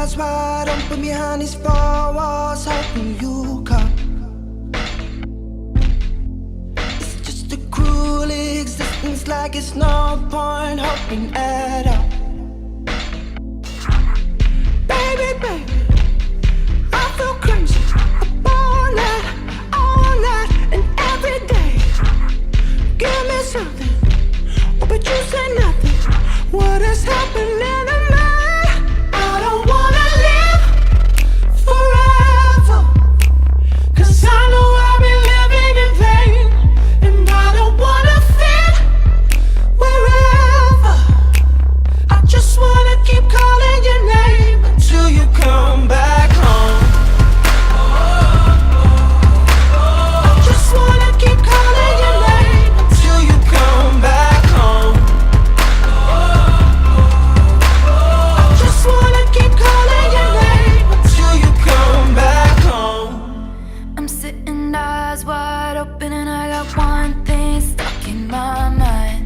eyes wide open behind these four walls, hoping you come. It's just a cruel existence, like it's no point hoping at all. Baby, baby, I feel crazy all night and every day. Give me something, oh, but you say nothing. What is happening to me? I don't wanna live forever, 'cause I know I've been living in vain. And I don't wanna fit wherever. I just wanna keep calling your name until you come back home. I just wanna keep calling your name until you come back home. I just wanna keep calling your name until you come back home. I'm sitting eyes wide open and I got one thing stuck in my mind.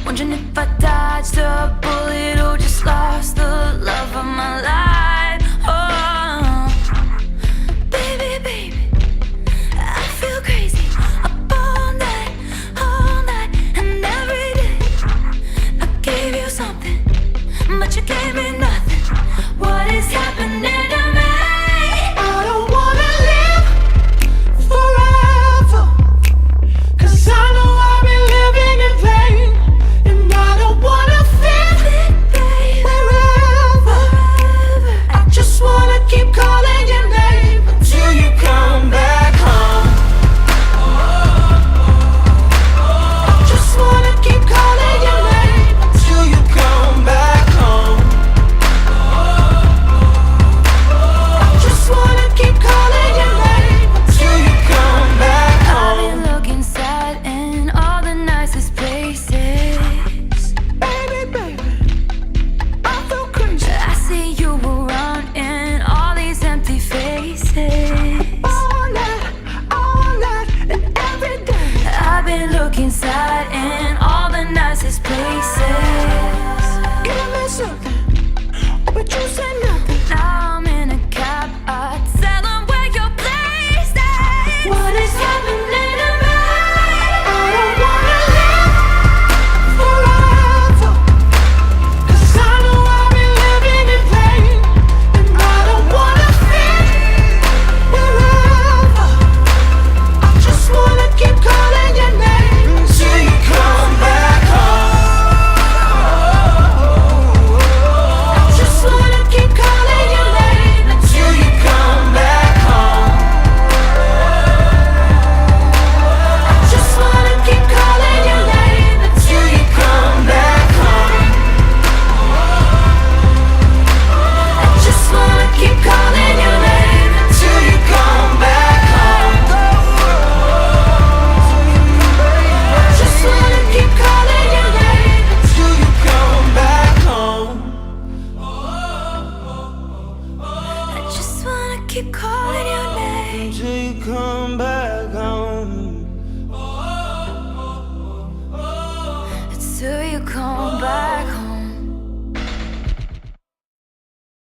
Wondering if I dodged a bullet or just lost the love of my life. Oh, baby, baby, I feel crazy up all night and every day. I gave you something, but you gave me nothing. What is happening to me? I don't wanna live forever, 'cause I know I've been living in vain. And I don't wanna fit wherever. I just wanna keep calling your name until you come back home. I just wanna keep calling your name until you come back home. I just wanna keep calling your name until you come back I've home. been looking sad in all the nicest places. Baby, baby, I feel crazy I see you around in all these empty faces. all night and every day. I've been looking sad in all the nicest places. Give me something, oh, but you say nothing. Now I'm in a cab, I tell 'em where your place is. What is happening to me? I don't wanna live forever, 'cause I know I've been living in vain. And I don't wanna fit wherever. I just wanna keep calling your name until you come back home. I just wanna keep calling your name until you come back home. I just wanna keep calling your name until you come back home. I just wanna keep calling your name until you come back home. I just wanna keep calling your name until you come back home. I just wanna keep calling your name Until you come back home. until you come back.